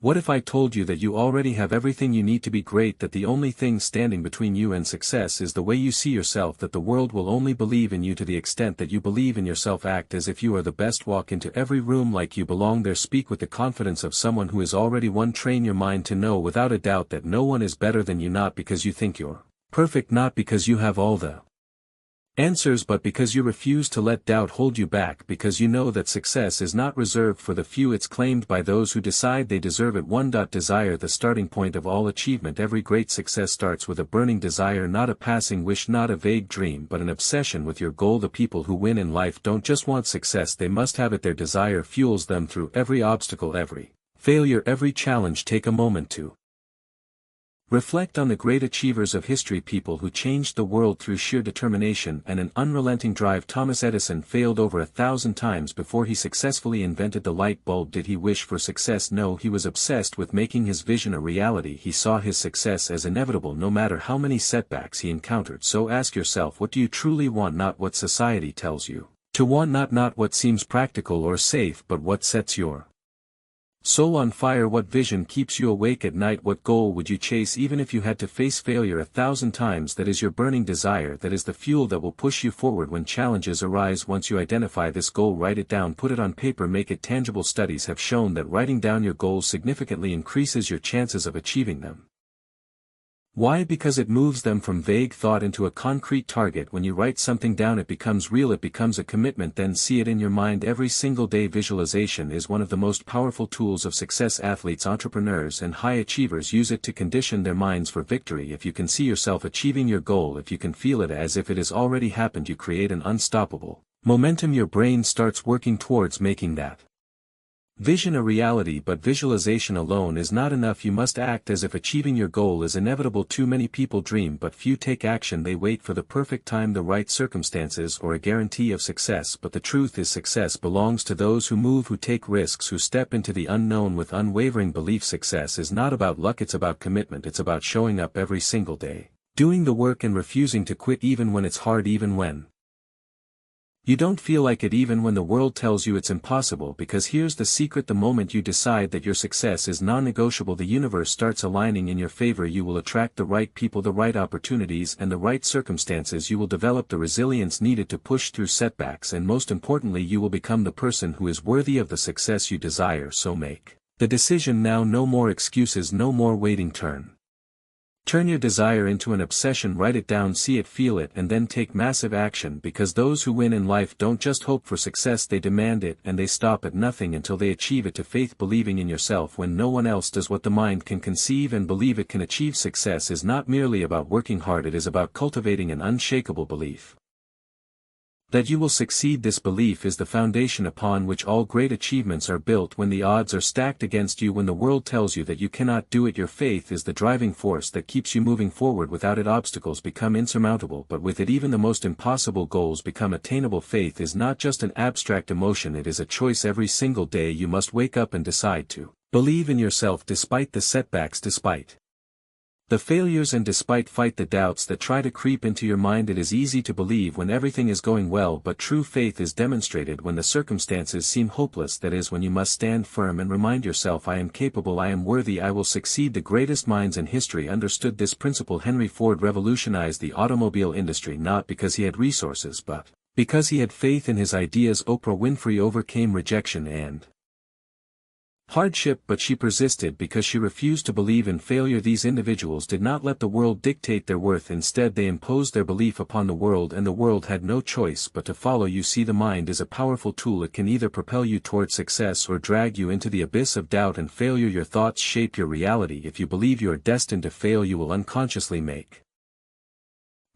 What if I told you that you already have everything you need to be great, that the only thing standing between you and success is the way you see yourself, that the world will only believe in you to the extent that you believe in yourself, act as if you are the best, walk into every room like you belong there, speak with the confidence of someone who is already won, train your mind to know without a doubt that no one is better than you, not because you think you're perfect, not because you have all the answers, but because you refuse to let doubt hold you back, because you know that success is not reserved for the few, it's claimed by those who decide they deserve it. Desire, the starting point of all achievement. Every great success starts with a burning desire, not a passing wish, not a vague dream, but an obsession with your goal. The people who win in life don't just want success, they must have it. Their desire fuels them through every obstacle, every failure, every challenge. Take a moment to reflect on the great achievers of history, people who changed the world through sheer determination and an unrelenting drive. Thomas Edison failed over 1,000 times before he successfully invented the light bulb. Did he wish for success? No, he was obsessed with making his vision a reality. He saw his success as inevitable no matter how many setbacks he encountered. So ask yourself, what do you truly want? Not what society tells you to want, not what seems practical or safe, but what sets your soul on fire. What vision keeps you awake at night? What goal would you chase even if you had to face failure 1,000 times? That is your burning desire, that is the fuel that will push you forward when challenges arise. Once you identify this goal, write it down, put it on paper, make it tangible. Studies have shown that writing down your goals significantly increases your chances of achieving them. Why? Because it moves them from vague thought into a concrete target. When you write something down, it becomes real, it becomes a commitment. Then see it in your mind every single day. Visualization is one of the most powerful tools of success. Athletes, entrepreneurs, and high achievers use it to condition their minds for victory. If you can see yourself achieving your goal, if you can feel it as if it has already happened, you create an unstoppable momentum. Your brain starts working towards making that vision a reality. But visualization alone is not enough. You must act as if achieving your goal is inevitable. Too many people dream but few take action. They wait for the perfect time, the right circumstances, or a guarantee of success. But the truth is, success belongs to those who move, who take risks, who step into the unknown with unwavering belief. Success is not about luck, it's about commitment. It's about showing up every single day, doing the work and refusing to quit even when it's hard, even when you don't feel like it, even when the world tells you it's impossible. Because here's the secret: the moment you decide that your success is non-negotiable, the universe starts aligning in your favor. You will attract the right people, the right opportunities, and the right circumstances. You will develop the resilience needed to push through setbacks, and most importantly, you will become the person who is worthy of the success you desire. So make the decision now. No more excuses, no more waiting. Turn your desire into an obsession. Write it down, see it, feel it, and then take massive action. Because those who win in life don't just hope for success, they demand it, and they stop at nothing until they achieve it. To faith, believing in yourself when no one else does. What the mind can conceive and believe it can achieve. Success is not merely about working hard, it is about cultivating an unshakable belief that you will succeed. This belief is the foundation upon which all great achievements are built. When the odds are stacked against you, when the world tells you that you cannot do it, your faith is the driving force that keeps you moving forward. Without it, obstacles become insurmountable, but with it, even the most impossible goals become attainable. Faith is not just an abstract emotion, it is a choice. Every single day you must wake up and decide to believe in yourself despite the setbacks, despite the failures, and despite fight the doubts that try to creep into your mind. It is easy to believe when everything is going well, but true faith is demonstrated when the circumstances seem hopeless. That is when you must stand firm and remind yourself, I am capable, I am worthy, I will succeed. The greatest minds in history understood this principle. Henry Ford revolutionized the automobile industry not because he had resources, but because he had faith in his ideas. Oprah Winfrey overcame rejection and hardship, but she persisted because she refused to believe in failure. These individuals did not let the world dictate their worth. Instead, they imposed their belief upon the world, and the world had no choice but to follow. You see, the mind is a powerful tool. It can either propel you toward success or drag you into the abyss of doubt and failure. Your thoughts shape your reality. If you believe you are destined to fail, you will unconsciously make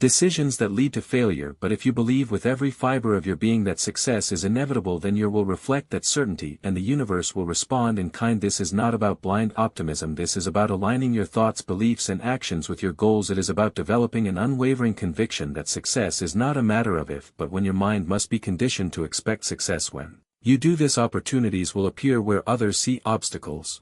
decisions that lead to failure. But if you believe with every fiber of your being that success is inevitable, then you will reflect that certainty, and the universe will respond in kind. This is not about blind optimism. This is about aligning your thoughts, beliefs, and actions with your goals. It is about developing an unwavering conviction that success is not a matter of if, but when. Your mind must be conditioned to expect success. When you do this, opportunities will appear where others see obstacles.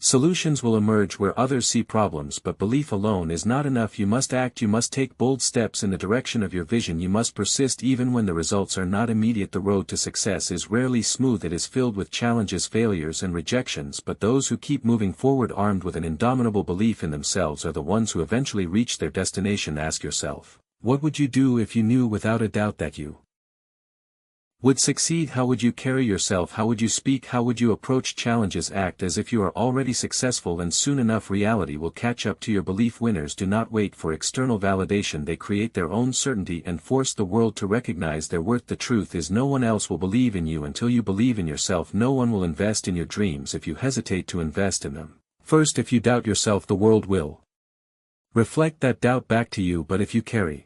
Solutions will emerge where others see problems, but belief alone is not enough. You must act, you must take bold steps in the direction of your vision, you must persist even when the results are not immediate. The road to success is rarely smooth, it is filled with challenges, failures and rejections, but those who keep moving forward armed with an indomitable belief in themselves are the ones who eventually reach their destination. Ask yourself, what would you do if you knew without a doubt that you would succeed? How would you carry yourself? How would you speak? How would you approach challenges? Act as if you are already successful, and soon enough reality will catch up to your belief. Winners do not wait for external validation, they create their own certainty and force the world to recognize their worth. The truth is, no one else will believe in you until you believe in yourself. No one will invest in your dreams if you hesitate to invest in them. First, if you doubt yourself, the world will reflect that doubt back to you. But if you carry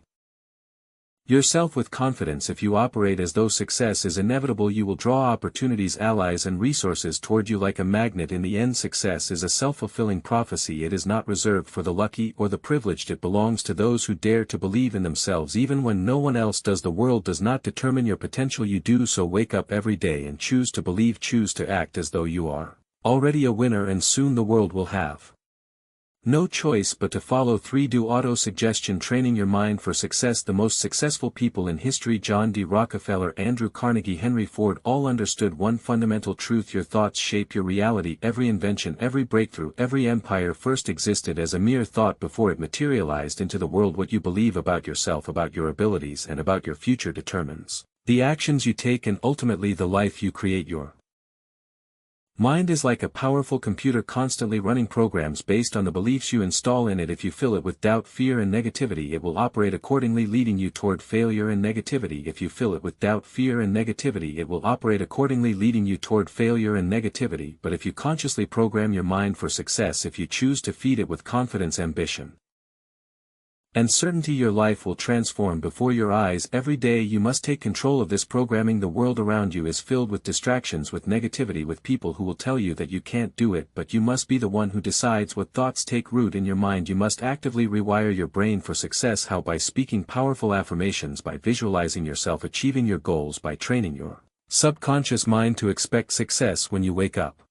yourself with confidence, if you operate as though success is inevitable, you will draw opportunities, allies and resources toward you like a magnet. In the end, success is a self-fulfilling prophecy. It is not reserved for the lucky or the privileged, it belongs to those who dare to believe in themselves even when no one else does. The world does not determine your potential, you do. So wake up every day and choose to believe, choose to act as though you are already a winner, and soon the world will have no choice but to follow. 3. Do auto-suggestion training your mind for success. The most successful people in history, John D. Rockefeller, Andrew Carnegie, Henry Ford, all understood one fundamental truth: your thoughts shape your reality. Every invention, every breakthrough, every empire first existed as a mere thought before it materialized into the world. What you believe about yourself, about your abilities and about your future determines the actions you take and ultimately the life you create. Your mind is like a powerful computer constantly running programs based on the beliefs you install in it. If you fill it with doubt, fear and negativity, it will operate accordingly, leading you toward failure and negativity. If you fill it with doubt, fear and negativity, it will operate accordingly, leading you toward failure and negativity. But if you consciously program your mind for success, if you choose to feed it with confidence, ambition and certainty, your life will transform before your eyes. Every day you must take control of this programming. The world around you is filled with distractions, with negativity, with people who will tell you that you can't do it, but you must be the one who decides what thoughts take root in your mind. You must actively rewire your brain for success. How? By speaking powerful affirmations, by visualizing yourself achieving your goals, by training your subconscious mind to expect success when you wake up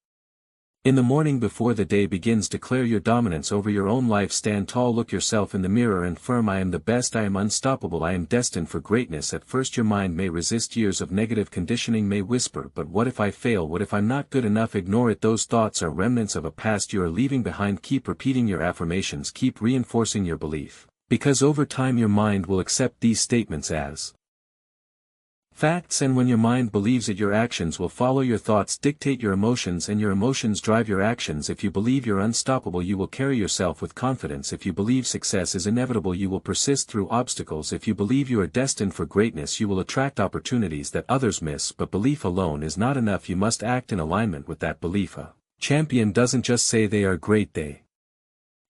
in the morning before the day begins. Declare your dominance over your own life. Stand tall, look yourself in the mirror and affirm, I am the best, I am unstoppable, I am destined for greatness. At first your mind may resist, years of negative conditioning may whisper, but what if I fail? What if I'm not good enough? Ignore it, those thoughts are remnants of a past you are leaving behind. Keep repeating your affirmations, keep reinforcing your belief, because over time your mind will accept these statements as facts, and when your mind believes it, your actions will follow. Your thoughts dictate your emotions and your emotions drive your actions. If you believe you're unstoppable, you will carry yourself with confidence. If you believe success is inevitable, you will persist through obstacles. If you believe you are destined for greatness, you will attract opportunities that others miss. But belief alone is not enough, you must act in alignment with that belief. A champion doesn't just say they are great, they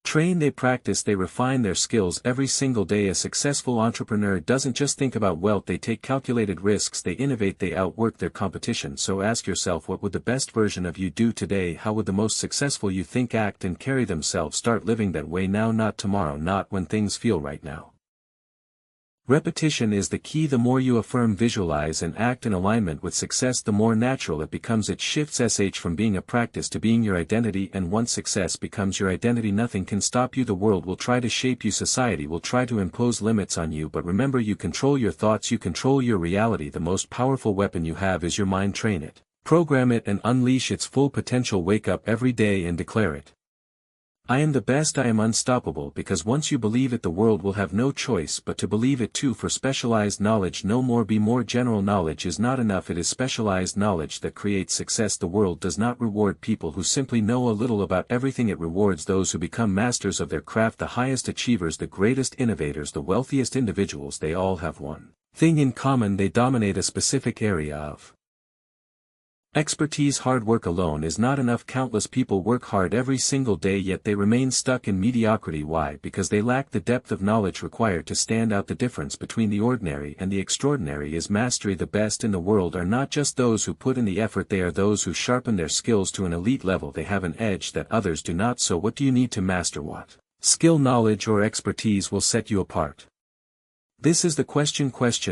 train, they practice, they refine their skills every single day. A successful entrepreneur doesn't just think about wealth, they take calculated risks, they innovate, they outwork their competition. So ask yourself, what would the best version of you do today? How would the most successful you think, act and carry themselves? Start living that way now, not tomorrow, not when things feel right now. Repetition is the key. The more you affirm, visualize and act in alignment with success, the more natural it becomes. It shifts from being a practice to being your identity, and once success becomes your identity, nothing can stop you. The world will try to shape you, society will try to impose limits on you, but remember, you control your thoughts, you control your reality. The most powerful weapon you have is your mind. Train it, program it and unleash its full potential. Wake up every day and declare it. I am the best, I am unstoppable, because once you believe it, the world will have no choice but to believe it too. For specialized knowledge, no more, be more. General knowledge is not enough, it is specialized knowledge that creates success. The world does not reward people who simply know a little about everything, it rewards those who become masters of their craft. The highest achievers, the greatest innovators, the wealthiest individuals, they all have one thing in common: they dominate a specific area of expertise. Hard work alone is not enough. Countless people work hard every single day, yet they remain stuck in mediocrity. Why? Because they lack the depth of knowledge required to stand out. The difference between the ordinary and the extraordinary is mastery. The best in the world are not just those who put in the effort, they are those who sharpen their skills to an elite level. They have an edge that others do not. So what do you need to master? What skill, knowledge or expertise will set you apart? This is the question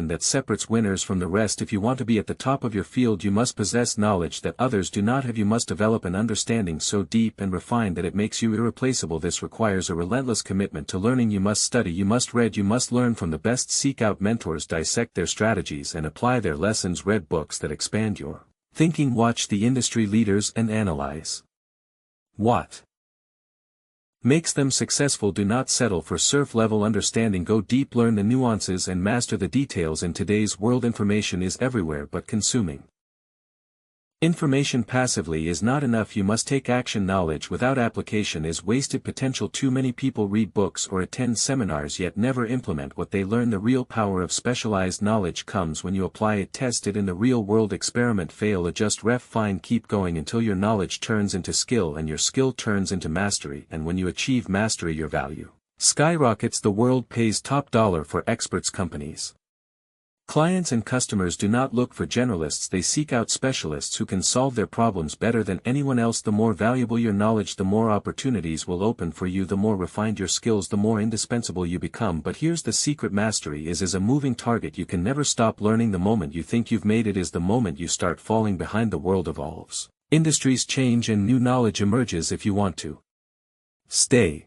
that separates winners from the rest. If you want to be at the top of your field, you must possess knowledge that others do not have. You must develop an understanding so deep and refined that it makes you irreplaceable. This requires a relentless commitment to learning. You must study, you must read, you must learn from the best. Seek out mentors, dissect their strategies and apply their lessons. Read books that expand your thinking. Watch the industry leaders and analyze what makes them successful. Do not settle for surface-level understanding. Go deep, learn the nuances and master the details. In today's world, information is everywhere, but consuming information passively is not enough. You must take action. Knowledge without application is wasted potential. Too many people read books or attend seminars yet never implement what they learn. The real power of specialized knowledge comes when you apply it. Test it in the real world. Experiment, fail, adjust, refine, keep going until your knowledge turns into skill and your skill turns into mastery. And when you achieve mastery, your value skyrockets. The world pays top dollar for experts. Companies, clients and customers do not look for generalists, they seek out specialists who can solve their problems better than anyone else. The more valuable your knowledge, the more opportunities will open for you. The more refined your skills, the more indispensable you become. But here's the secret: mastery is a moving target. You can never stop learning. The moment you think you've made it is the moment you start falling behind. The world evolves, industries change and new knowledge emerges. If you want to stay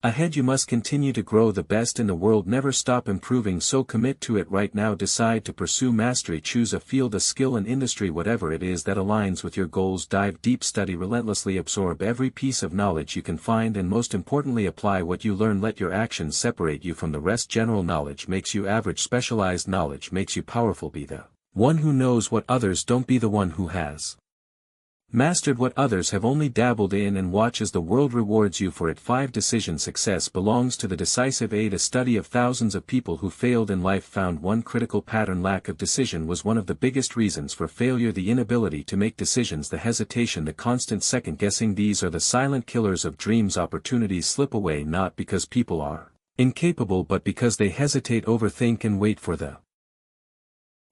ahead, you must continue to grow. The best in the world never stop improving, so commit to it right now. Decide to pursue mastery. Choose a field, a skill, an industry, whatever it is that aligns with your goals. Dive deep, study relentlessly, absorb every piece of knowledge you can find, and most importantly, apply what you learn. Let your actions separate you from the rest. General knowledge makes you average, specialized knowledge makes you powerful. Be the one who knows what others don't, be the one who has mastered what others have only dabbled in, and watch as the world rewards you for it. 5 Decision success belongs to the decisive. 8 A study of thousands of people who failed in life found one critical pattern: lack of decision was one of the biggest reasons for failure. The inability to make decisions, the hesitation, the constant second-guessing, these are the silent killers of dreams. Opportunities slip away not because people are incapable but because they hesitate, overthink and wait for the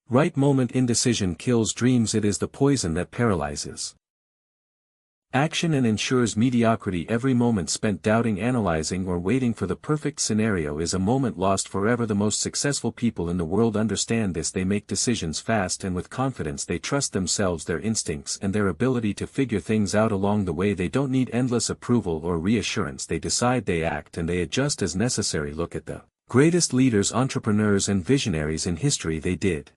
right moment. Indecision kills dreams. It is the poison that paralyzes action and ensures mediocrity. Every moment spent doubting, analyzing or waiting for the perfect scenario is a moment lost forever. The most successful people in the world understand this. They make decisions fast and with confidence. They trust themselves, their instincts and their ability to figure things out along the way. They don't need endless approval or reassurance. They decide, they act and they adjust as necessary. Look at the greatest leaders, entrepreneurs and visionaries in history. They did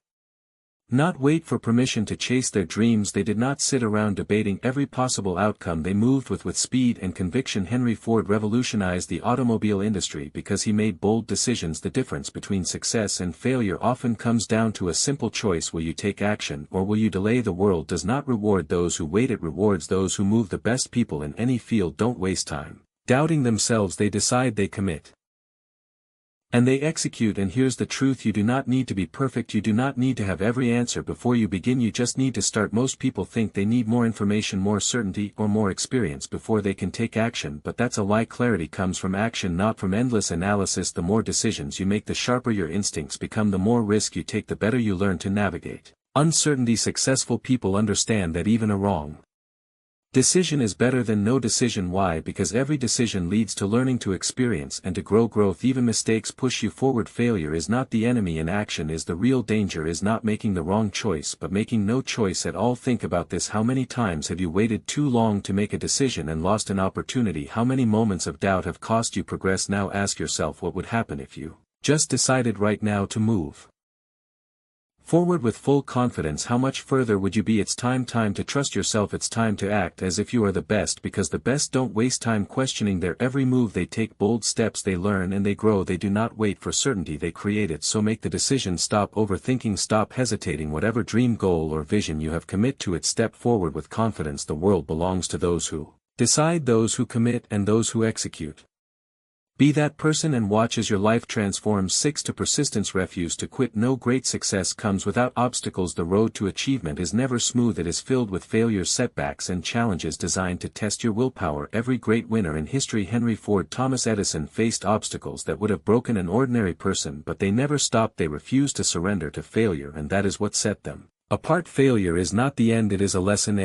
not wait for permission to chase their dreams. They did not sit around debating every possible outcome. They moved with speed and conviction. Henry Ford revolutionized the automobile industry because he made bold decisions. The difference between success and failure often comes down to a simple choice: will you take action or will you delay? The world does not reward those who wait, it rewards those who move. The best people in any field don't waste time doubting themselves. They decide, they commit, and they execute. And here's the truth: you do not need to be perfect, you do not need to have every answer before you begin, you just need to start. Most people think they need more information, more certainty, or more experience before they can take action, but that's a lie. Clarity comes from action, not from endless analysis. The more decisions you make, the sharper your instincts become. The more risk you take, the better you learn to navigate uncertainty. Successful people understand that even a wrong decision is better than no decision. Why? Because every decision leads to learning, to experience and to growth. Even mistakes push you forward. Failure is not the enemy, inaction is the real danger. Is not making the wrong choice but making no choice at all. Think about this: how many times have you waited too long to make a decision and lost an opportunity? How many moments of doubt have cost you progress? Now ask yourself, what would happen if you just decided right now to move forward with full confidence? How much further would you be? It's time to trust yourself. It's time to act as if you are the best, because the best don't waste time questioning their every move. They take bold steps, they learn and they grow. They do not wait for certainty, they create it. So make the decision, stop overthinking, stop hesitating. Whatever dream, goal or vision you have, commit to it. Step forward with confidence. The world belongs to those who decide, those who commit and those who execute. Be that person and watch as your life transforms. 6 To persistence, refuse to quit. No great success comes without obstacles. The road to achievement is never smooth, it is filled with failures, setbacks and challenges designed to test your willpower. Every great winner in history, Henry Ford, Thomas Edison, faced obstacles that would have broken an ordinary person, but they never stopped. They refused to surrender to failure, and that is what set them apart. Failure is not the end, it is a lesson.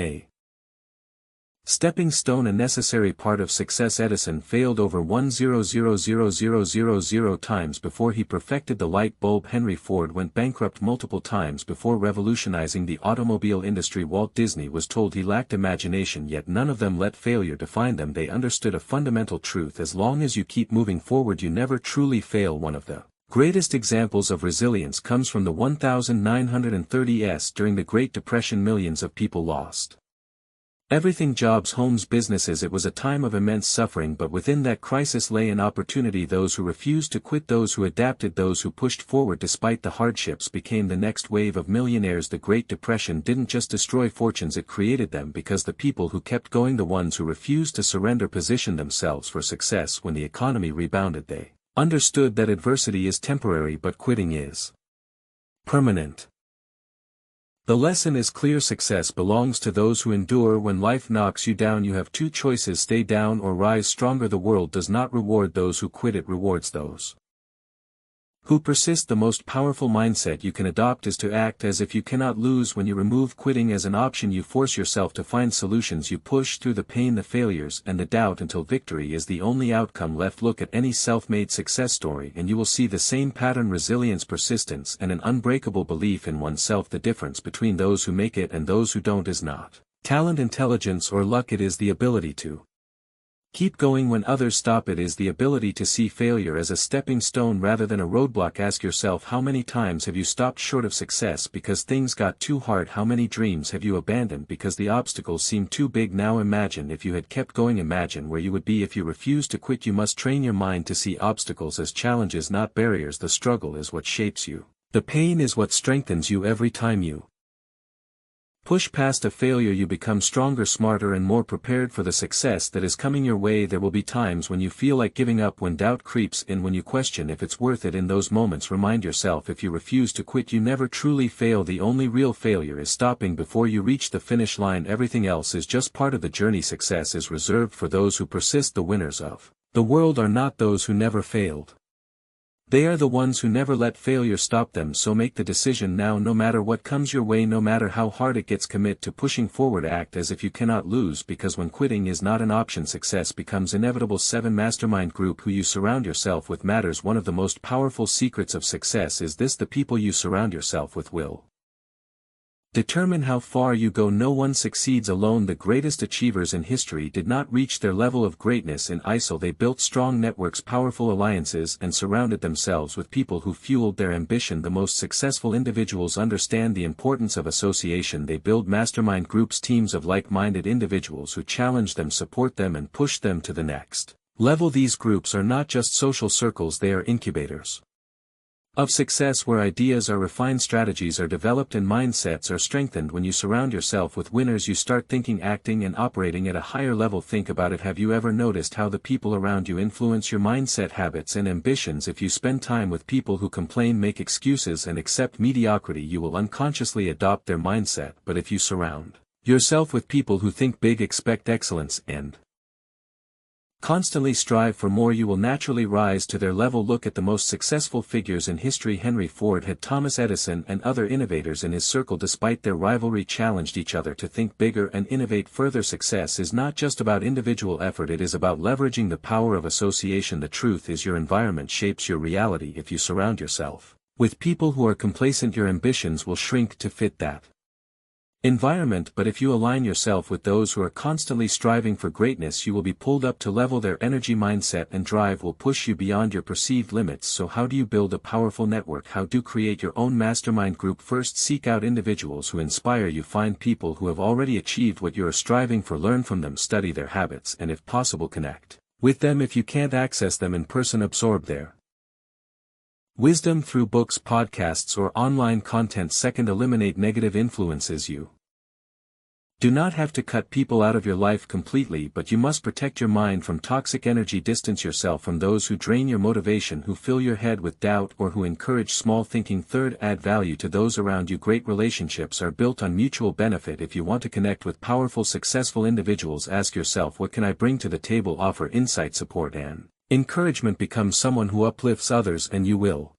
Stepping stone, a necessary part of success. Edison failed over 1,000,000 times before he perfected the light bulb. Henry Ford went bankrupt multiple times before revolutionizing the automobile industry. Walt Disney was told he lacked imagination, yet none of them let failure define them. They understood a fundamental truth: as long as you keep moving forward, you never truly fail. One of the greatest examples of resilience comes from the 1930s. During the Great Depression, millions of people lost everything: jobs, homes, businesses. It was a time of immense suffering, but within that crisis lay an opportunity. Those who refused to quit, those who adapted, those who pushed forward despite the hardships became the next wave of millionaires. The Great Depression didn't just destroy fortunes, it created them, because the people who kept going, the ones who refused to surrender, positioned themselves for success. When the economy rebounded, they understood that adversity is temporary but quitting is permanent. The lesson is clear: success belongs to those who endure. When life knocks you down, you have two choices: stay down or rise stronger. The world does not reward those who quit, it rewards those who persist. The most powerful mindset you can adopt is to act as if you cannot lose. When you remove quitting as an option, you force yourself to find solutions. You push through the pain, the failures, and the doubt until victory is the only outcome left. Look at any self-made success story and you will see the same pattern: resilience, persistence, and an unbreakable belief in oneself. The difference between those who make it and those who don't is not talent, intelligence, or luck. It is the ability to keep going when others stop. It is the ability to see failure as a stepping stone rather than a roadblock. Ask yourself, how many times have you stopped short of success because things got too hard? How many dreams have you abandoned because the obstacles seemed too big? Now imagine if you had kept going. Imagine where you would be if you refused to quit. You must train your mind to see obstacles as challenges, not barriers. The struggle is what shapes you. The pain is what strengthens you. Every time you push past a failure, you become stronger, smarter, and more prepared for the success that is coming your way. There will be times when you feel like giving up, when doubt creeps in, when you question if it's worth it. In those moments, remind yourself, if you refuse to quit, you never truly fail. The only real failure is stopping before you reach the finish line. Everything else is just part of the journey. Success is reserved for those who persist. The winners of the world are not those who never failed. They are the ones who never let failure stop them. So make the decision now. No matter what comes your way, no matter how hard it gets, commit to pushing forward. Act as if you cannot lose, because when quitting is not an option, success becomes inevitable. 7. Mastermind group. Who you surround yourself with matters. One of the most powerful secrets of success is this: the people you surround yourself with will determine how far you go. No one succeeds alone. The greatest achievers in history did not reach their level of greatness in isolation. They built strong networks, powerful alliances, and surrounded themselves with people who fueled their ambition. The most successful individuals understand the importance of association. They build mastermind groups, teams of like-minded individuals who challenge them, support them, and push them to the next level. These groups are not just social circles, they are incubators of success, where ideas are refined, strategies are developed, and mindsets are strengthened. When you surround yourself with winners, you start thinking, acting, and operating at a higher level. Think about it. Have you ever noticed how the people around you influence your mindset, habits, and ambitions? If you spend time with people who complain, make excuses, and accept mediocrity, you will unconsciously adopt their mindset. But if you surround yourself with people who think big, expect excellence, and constantly strive for more, you will naturally rise to their level. Look at the most successful figures in history. Henry Ford had Thomas Edison and other innovators in his circle. Despite their rivalry, challenged each other to think bigger and innovate further. Success is not just about individual effort, it is about leveraging the power of association. The truth is, your environment shapes your reality. If you surround yourself with people who are complacent, your ambitions will shrink to fit that environment. But if you align yourself with those who are constantly striving for greatness, you will be pulled up to level. Their energy, mindset, and drive will push you beyond your perceived limits. So how do you build a powerful network? How do you create your own mastermind group? First, seek out individuals who inspire you. Find people who have already achieved what you are striving for. Learn from them, study their habits, and if possible, connect with them. If you can't access them in person, absorb their wisdom through books, podcasts, or online content. Second, eliminate negative influences. You do not have to cut people out of your life completely, but you must protect your mind from toxic energy. Distance yourself from those who drain your motivation, who fill your head with doubt, or who encourage small thinking. Third, add value to those around you. Great relationships are built on mutual benefit. If you want to connect with powerful, successful individuals, ask yourself, what can I bring to the table? Offer insight, support, and encouragement. Become someone who uplifts others, and you will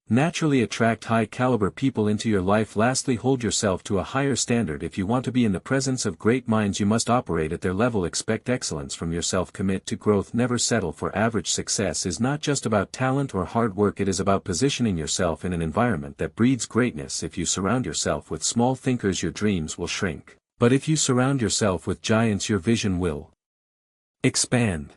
Naturally attract high-caliber people into your life. Lastly, hold yourself to a higher standard. If you want to be in the presence of great minds, you must operate at their level. Expect excellence from yourself. Commit to growth. Never settle for average. Success is not just about talent or hard work, it is about positioning yourself in an environment that breeds greatness. If you surround yourself with small thinkers, your dreams will shrink. But if you surround yourself with giants, your vision will expand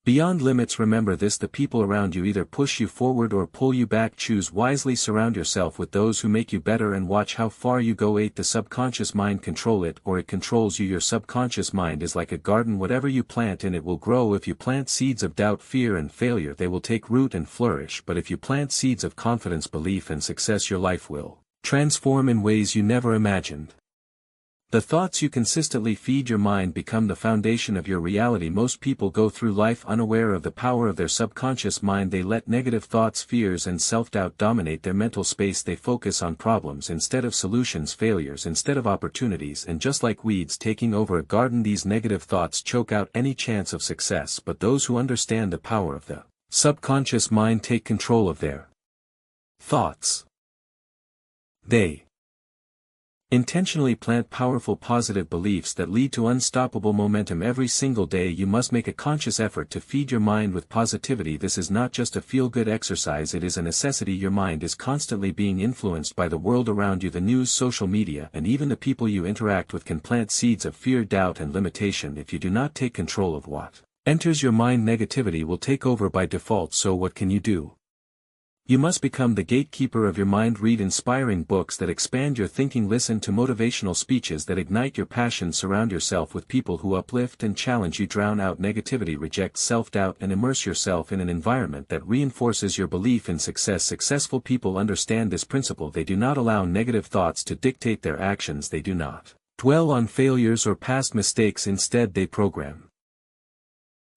beyond limits. Remember this: the people around you either push you forward or pull you back. Choose wisely. Surround yourself with those who make you better and watch how far you go. 8. The subconscious mind. Control it or it controls you. Your subconscious mind is like a garden. Whatever you plant in it will grow. If you plant seeds of doubt, fear and failure, they will take root and flourish. But if you plant seeds of confidence, belief and success, your life will transform in ways you never imagined. The thoughts you consistently feed your mind become the foundation of your reality. Most people go through life unaware of the power of their subconscious mind. They let negative thoughts, fears and self-doubt dominate their mental space. They focus on problems instead of solutions, failures instead of opportunities, and just like weeds taking over a garden, these negative thoughts choke out any chance of success. But those who understand the power of the subconscious mind take control of their thoughts. They intentionally plant powerful positive beliefs that lead to unstoppable momentum. Every single day you must make a conscious effort to feed your mind with positivity. This is not just a feel-good exercise, it is a necessity. Your mind is constantly being influenced by the world around you. The news, social media and even the people you interact with can plant seeds of fear, doubt and limitation. If you do not take control of what enters your mind, negativity will take over by default. So what can you do? You must become the gatekeeper of your mind. Read inspiring books that expand your thinking. Listen to motivational speeches that ignite your passion. Surround yourself with people who uplift and challenge you. Drown out negativity. Reject self-doubt and immerse yourself in an environment that reinforces your belief in success. Successful people understand this principle. They do not allow negative thoughts to dictate their actions. They do not dwell on failures or past mistakes. Instead, they program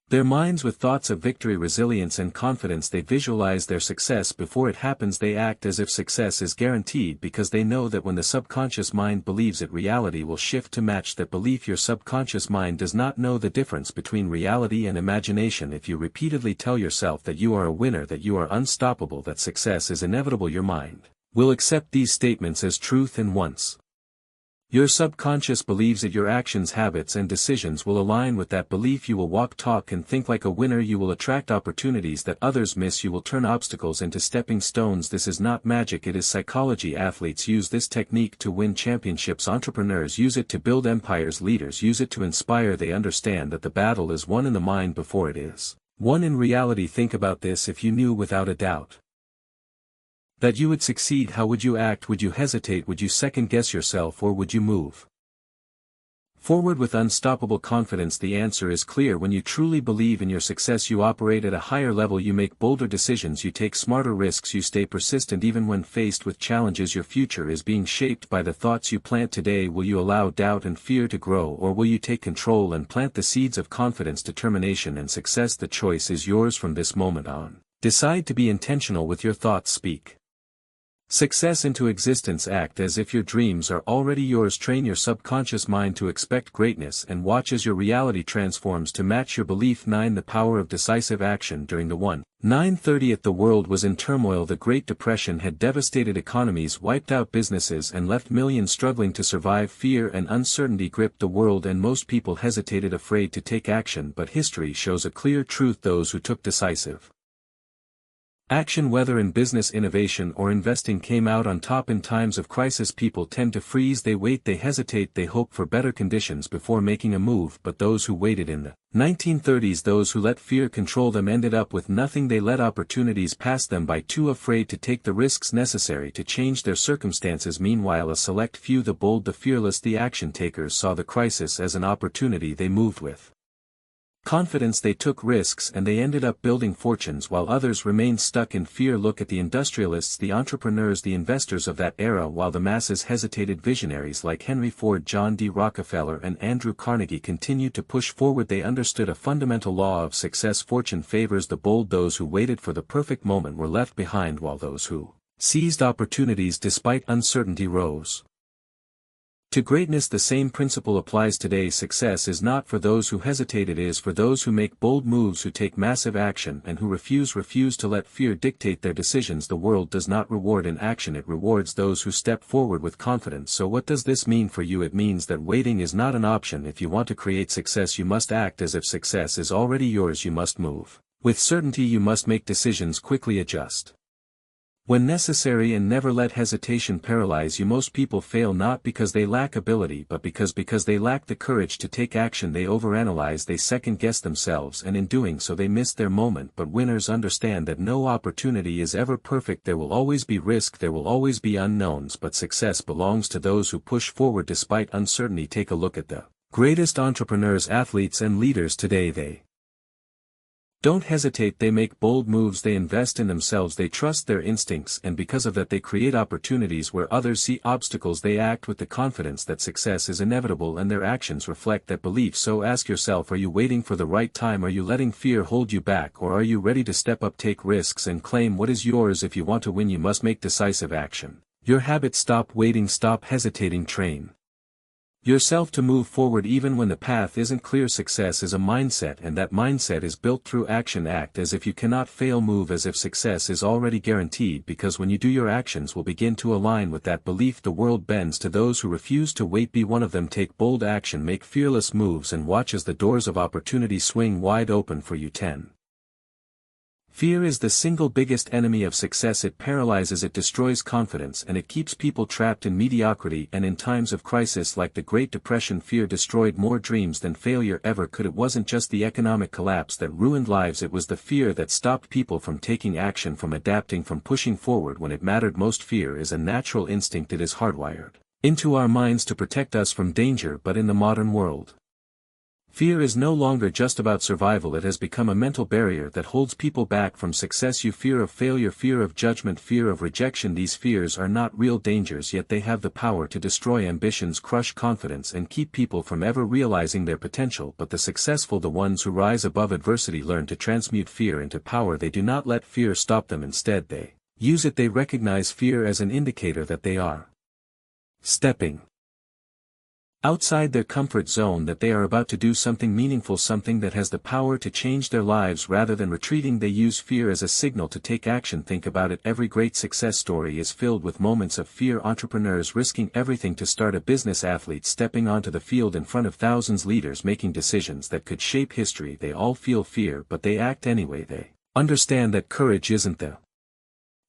their minds with thoughts of victory, resilience and confidence. They visualize their success before it happens. They act as if success is guaranteed because they know that when the subconscious mind believes it, reality will shift to match that belief. Your subconscious mind does not know the difference between reality and imagination. If you repeatedly tell yourself that you are a winner, that you are unstoppable, that success is inevitable, your mind will accept these statements as truth, and once your subconscious believes it, your actions, habits and decisions will align with that belief. You will walk, talk and think like a winner. You will attract opportunities that others miss. You will turn obstacles into stepping stones. This is not magic, it is psychology. Athletes use this technique to win championships. Entrepreneurs use it to build empires. Leaders use it to inspire. They understand that the battle is won in the mind before it is won in reality. Think about this: if you knew without a doubt that you would succeed, how would you act? Would you hesitate? Would you second-guess yourself? Or would you move forward with unstoppable confidence? The answer is clear. When you truly believe in your success, you operate at a higher level. You make bolder decisions. You take smarter risks. You stay persistent even when faced with challenges. Your future is being shaped by the thoughts you plant today. Will you allow doubt and fear to grow, or will you take control and plant the seeds of confidence, determination and success? The choice is yours from this moment on. Decide to be intentional with your thoughts. Speak success into existence. Act as if your dreams are already yours. Train your subconscious mind to expect greatness and watch as your reality transforms to match your belief. 9. The power of decisive action. During the 1930s, the world was in turmoil. The Great Depression had devastated economies, wiped out businesses and left millions struggling to survive. Fear and uncertainty gripped the world and most people hesitated, afraid to take action. But history shows a clear truth: those who took decisive action, whether in business, innovation or investing, came out on top. In times of crisis, people tend to freeze. They wait, they hesitate, they hope for better conditions before making a move. But those who waited in the 1930s, those who let fear control them, ended up with nothing. They let opportunities pass them by, too afraid to take the risks necessary to change their circumstances. Meanwhile, a select few, the bold, the fearless, the action takers, saw the crisis as an opportunity. They moved with confidence, they took risks, and they ended up building fortunes while others remained stuck in fear. Look at the industrialists, the entrepreneurs, the investors of that era. While the masses hesitated, visionaries like Henry Ford, John D. Rockefeller and Andrew Carnegie continued to push forward. They understood a fundamental law of success: fortune favors the bold. Those who waited for the perfect moment were left behind, while those who seized opportunities despite uncertainty rose. To greatness the same principle applies today. Success is not for those who hesitate, it is for those who make bold moves, who take massive action, and who refuse to let fear dictate their decisions. The world does not reward inaction, it rewards those who step forward with confidence. So what does this mean for you? It means that waiting is not an option. If you want to create success, you must act as if success is already yours. You must move with certainty, you must make decisions quickly, adjust when necessary, and never let hesitation paralyze you. Most people fail not because they lack ability, but because they lack the courage to take action. They overanalyze, they second-guess themselves, and in doing so they miss their moment. But winners understand that no opportunity is ever perfect. There will always be risk, there will always be unknowns, but success belongs to those who push forward despite uncertainty. Take a look at the greatest entrepreneurs, athletes, and leaders today. They don't hesitate, they make bold moves, they invest in themselves, they trust their instincts, and because of that they create opportunities where others see obstacles. They act with the confidence that success is inevitable, and their actions reflect that belief. So ask yourself, are you waiting for the right time? Are you letting fear hold you back? Or are you ready to step up, take risks, and claim what is yours? If you want to win, you must make decisive action. Your habits: stop waiting, stop hesitating, train yourself to move forward even when the path isn't clear. Success is a mindset, and that mindset is built through action. Act as if you cannot fail, move as if success is already guaranteed, because when you do, your actions will begin to align with that belief. The world bends to those who refuse to wait. Be one of them. Take bold action, make fearless moves, and watch as the doors of opportunity swing wide open for you. 10. Fear is the single biggest enemy of success. It paralyzes, it destroys confidence, and it keeps people trapped in mediocrity. And in times of crisis like the Great Depression, fear destroyed more dreams than failure ever could. It wasn't just the economic collapse that ruined lives, it was the fear that stopped people from taking action, from adapting, from pushing forward when it mattered most. Fear is a natural instinct, it is hardwired into our minds to protect us from danger. But in the modern world, fear is no longer just about survival. It has become a mental barrier that holds people back from success. You fear of failure, fear of judgment, fear of rejection. These fears are not real dangers, yet they have the power to destroy ambitions, crush confidence, and keep people from ever realizing their potential. But the successful, the ones who rise above adversity, learn to transmute fear into power. They do not let fear stop them. Instead, they use it. They recognize fear as an indicator that they are stepping outside their comfort zone, that they are about to do something meaningful, something that has the power to change their lives. Rather than retreating, they use fear as a signal to take action. Think about it, every great success story is filled with moments of fear. Entrepreneurs risking everything to start a business, athletes stepping onto the field in front of thousands, leaders making decisions that could shape history. They all feel fear, but they act anyway. They understand that courage isn't the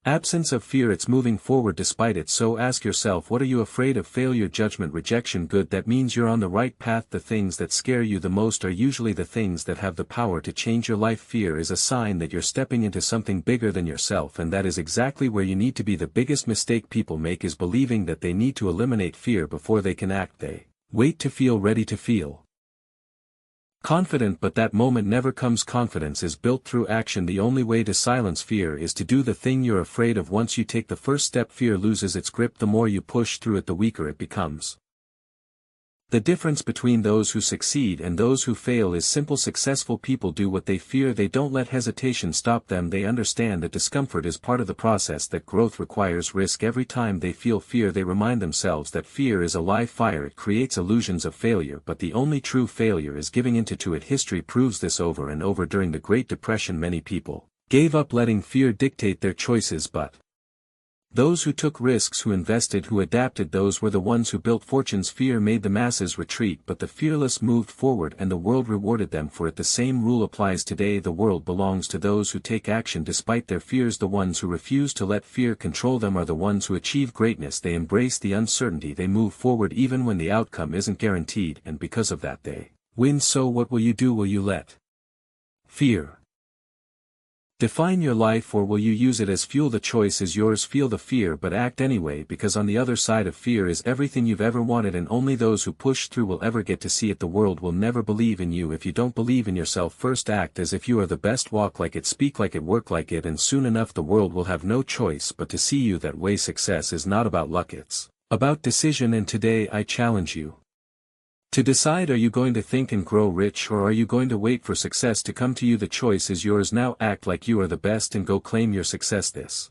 absence of fear, it's moving forward despite it. So ask yourself, what are you afraid of? Failure, judgment, rejection? Good, that means you're on the right path. The things that scare you the most are usually the things that have the power to change your life. Fear is a sign that you're stepping into something bigger than yourself, and that is exactly where you need to be. The biggest mistake people make is believing that they need to eliminate fear before they can act. They wait to feel ready, to feel confident, but that moment never comes. Confidence is built through action. The only way to silence fear is to do the thing you're afraid of. Once you take the first step, fear loses its grip. The more you push through it, the weaker it becomes. The difference between those who succeed and those who fail is simple. Successful people do what they fear. They don't let hesitation stop them. They understand that discomfort is part of the process, that growth requires risk. Every time they feel fear, they remind themselves that fear is a live fire. It creates illusions of failure, but the only true failure is giving into it. History proves this over and over. During the Great Depression, many people gave up, letting fear dictate their choices, but those who took risks, who invested, who adapted, those were the ones who built fortunes. Fear made the masses retreat, but the fearless moved forward, and the world rewarded them for it. The same rule applies today. The world belongs to those who take action despite their fears. The ones who refuse to let fear control them are the ones who achieve greatness. They embrace the uncertainty, they move forward even when the outcome isn't guaranteed, and because of that they win. So what will you do? Will you let fear define your life, or will you use it as fuel? The choice is yours. Feel the fear, but act anyway, because on the other side of fear is everything you've ever wanted, and only those who push through will ever get to see it. The world will never believe in you if you don't believe in yourself first. Act as if you are the best, walk like it, speak like it, work like it, and soon enough the world will have no choice but to see you that way. Success is not about luck, it's about decision. And today I challenge you to decide, are you going to think and grow rich, or are you going to wait for success to come to you? The choice is yours now. Act like you are the best and go claim your success. This